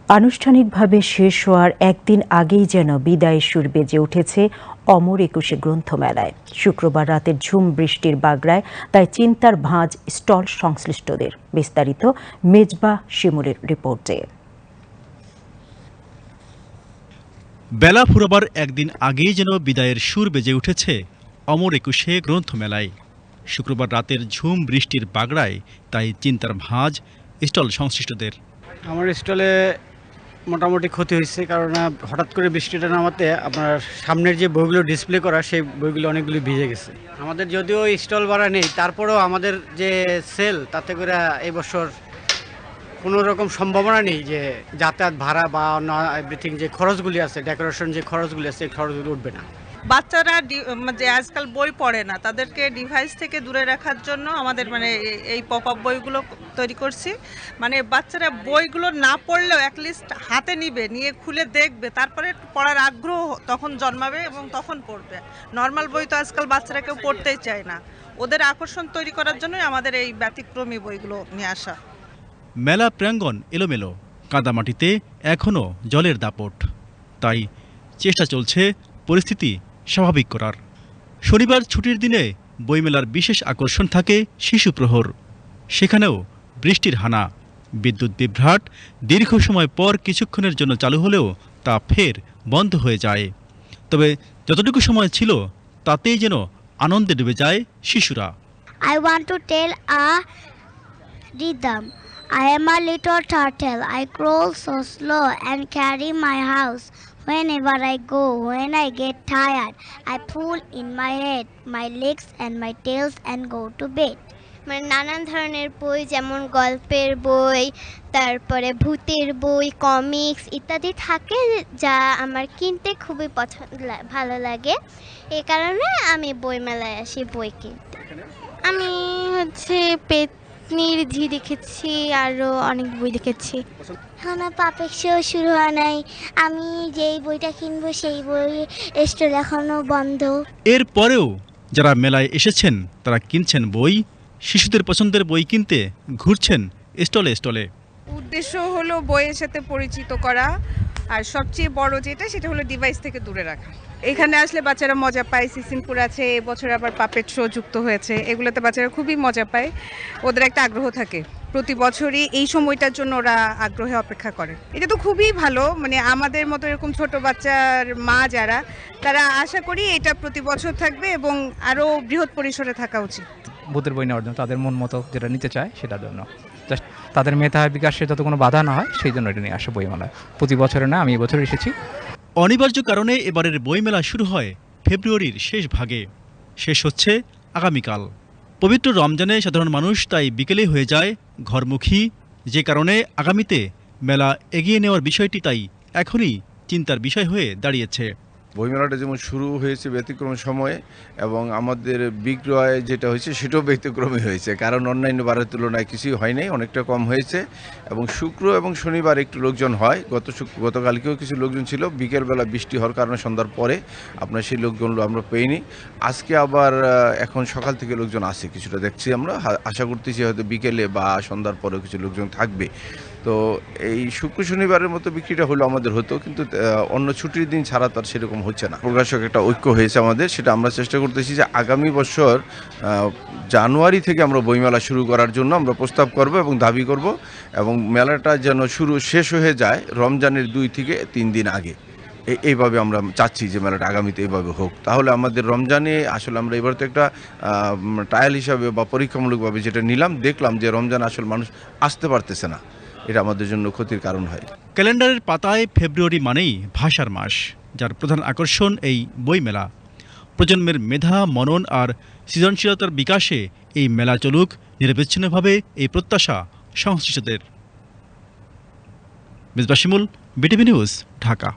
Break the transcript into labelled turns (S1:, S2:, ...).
S1: আনুষ্ঠানিকভাবে শেষ হওয়ার একদিন আগেই যেন বিদায়ের সুর বেজে উঠেছে অমর একুশে গ্রন্থমেলায়। শুক্রবার রাতের ঝুম বৃষ্টির বাগড়ায় তাই চিন্তার ভাঁজ স্টল সংশ্লিষ্টদের। বিস্তারিত মেজবাহ শিমুলের রিপোর্টে।
S2: বেলা ফুরোবার একদিন আগেই যেন বিদায়ের সুর বেজে উঠেছে অমর একুশে গ্রন্থমেলায়। শুক্রবার রাতের ঝুম বৃষ্টির বাগড়ায় তাই চিন্তার ভাঁজ স্টল সংশ্লিষ্টদের।
S3: আমার স্টলে মোটামুটি ক্ষতি হয়েছে, কারণ হঠাৎ করে বৃষ্টিটা নামাতে আপনার সামনের যে বইগুলো ডিসপ্লে করা সেই বইগুলো অনেকগুলো ভিজে গেছে। আমাদের যদিও স্টল ভাড়া নেই, তারপরেও আমাদের যে সেল তাতে করে এই বছর কোনো রকম সম্ভাবনা নেই যে যাতায়াত ভাড়া বা অন্য এভরিথিং যে খরচগুলি আছে, ডেকোরেশন যে খরচগুলি আছে, এই খরচগুলো উঠবে না।
S4: বাচ্চারা যে আজকাল বই পড়ে না, তাদেরকে ডিভাইস থেকে দূরে রাখার জন্য আমাদের এই পপ আপ বইগুলো তৈরি করছি। বাচ্চারা বইগুলো না পড়লেও অ্যাটলিস্ট হাতে নিয়ে খুলে দেখবে, তারপরে পড়ার আগ্রহ তখন জন্মাবে এবং তখন পড়বে। নর্মাল বই তো আজকাল বাচ্চারা কেউ পড়তেই চায় না। ওদের আকর্ষণ তৈরি করার জন্যই আমাদের এই ব্যতিক্রমী বইগুলো নিয়ে আসা।
S2: মেলা প্রাঙ্গণ এলোমেলো, কাদামাটিতে এখনও জলের দাপট। তাই চেষ্টা চলছে পরিস্থিতি স্বাভাবিক করার। শনিবার ছুটির দিনে বইমেলার বিশেষ আকর্ষণ থাকে শিশু প্রহর। সেখানেও বৃষ্টির হানা, বিদ্যুৎ বিভ্রাট দীর্ঘ সময় পর কিছুক্ষণের জন্য চালু হলেও তা ফের বন্ধ হয়ে যায়। তবে যতটুকু সময় ছিল তাতেই যেন আনন্দে ডুবে যায় শিশুরা।
S5: I want to tell a rhythm. I am a little turtle. I crawl so slow and carry my house. Whenever I go, when I get tired, I pull in my head, my legs and my tails and go to bed.
S6: নানান ধরনের বই, যেমন গল্পের বই, তারপরে ভূতের বই, comics ইত্যাদি থাকে, যা আমার কিনতে খুবই ভালো লাগে। এই কারণে আমি বইমেলায় আসি বই কিনতে। আমি পেতনির ঝি দেখেছি, আরও অনেক বই দেখেছি।
S5: এখনো পাপের শো শুরু হয় নাই। আমি যেই বইটা কিনবো সেই বই স্টল এখনো বন্ধ।
S2: এরপরেও যারা মেলায় এসেছেন তারা কিনছেন বই, শিশুদের পছন্দের বই কিনতে ঘুরছেন স্টলে স্টলে।
S4: উদ্দেশ্য হলো বইয়ের সাথে পরিচিত করা, আর সবচেয়ে বড় সেটা হলো ডিভাইস থেকে দূরে রাখা। এখানে আসলে বাচ্চারা মজা পায়। সিসিমপুর আছে, এবছর আবার পাপেট শো যুক্ত হয়েছে। এগুলোতে বাচ্চারা খুবই মজা পায়, ওদের একটা আগ্রহ থাকে। প্রতি বছরই এই সময়টার জন্য ওরা আগ্রহে অপেক্ষা করে। এটা তো খুবই ভালো। আমাদের মতো এরকম ছোট বাচ্চার মা যারা, তারা আশা করি এটা প্রতি বছর থাকবে এবং আরও বৃহৎ পরিসরে থাকা উচিত।
S7: ভূতের বই নেওয়ার জন্য, তাদের মন মতো যেটা নিতে চায় সেটার জন্য, জাস্ট তাদের মেধা বিকাশে যাতে কোনো বাধা না হয় সেই জন্য এটা নিয়ে আসে বইমেলা। প্রতি বছরে না, আমি এবছর এসেছি।
S2: অনিবার্য কারণে এবারের বইমেলা শুরু হয় ফেব্রুয়ারির শেষ ভাগে, শেষ হচ্ছে আগামীকাল। পবিত্র রমজানে সাধারণ মানুষ তাই বিকেলে হয়ে যায় ঘরমুখী, যে কারণে আগামীতে মেলা এগিয়ে নেওয়ার বিষয়টি তাই এখনই চিন্তার বিষয় হয়ে দাঁড়িয়েছে।
S8: বইমেলাটা যেমন শুরু হয়েছে ব্যতিক্রম সময়ে, এবং আমাদের বিক্রয় যেটা হয়েছে সেটাও ব্যতিক্রমী হয়েছে, কারণ অন্যান্য বারের তুলনায় কিছুই হয় নাই, অনেকটা কম হয়েছে। এবং শুক্র এবং শনিবার একটু লোকজন হয়, গতকালকেও কিছু লোকজন ছিল। বিকেলবেলা বৃষ্টি হওয়ার কারণে সন্ধ্যার পরে আপনার সেই লোকজনগুলো আমরা পেইনি। আজকে আবার এখন সকাল থেকে লোকজন আসে, কিছুটা দেখছি আমরা, আশা করতেছি হয়তো বিকেলে বা সন্ধ্যার পরেও কিছু লোকজন থাকবে। তো এই শুক্র শনিবারের মতো বিক্রিটা হলো আমাদের হতো, কিন্তু অন্য ছুটির দিন ছাড়া তার সেরকম হচ্ছে না। প্রকাশক একটা ঐক্য হয়েছে আমাদের, সেটা আমরা চেষ্টা করতেছি যে আগামী বছর জানুয়ারি থেকে আমরা বইমেলা শুরু করার জন্য আমরা প্রস্তাব করব এবং দাবি করব, এবং মেলাটা যেন শেষ হয়ে যায় রমজানের 2 থেকে 3 দিন আগে। এইভাবে আমরা চাচ্ছি যে মেলাটা আগামীতে এইভাবে হোক। তাহলে আমাদের রমজানে আসলে আমরা এবার তো একটা ট্রায়াল হিসাবে বা পরীক্ষামূলকভাবে যেটা নিলাম, দেখলাম যে রমজান আসলে মানুষ আসতে পারতেছে না, এটা আমাদের জন্য ক্ষতির কারণ হয়।
S2: ক্যালেন্ডারের পাতায় ফেব্রুয়ারি মানেই ভাষার মাস, যার প্রধান আকর্ষণ এই বইমেলা। প্রজন্মের মেধা, মনন আর সৃজনশীলতার বিকাশে এই মেলা চলুক নিরবিচ্ছিন্নভাবে, এই প্রত্যাশা সংশ্লিষ্টদের। মেজবাহ শিমুল, বিটিভি নিউজ, ঢাকা।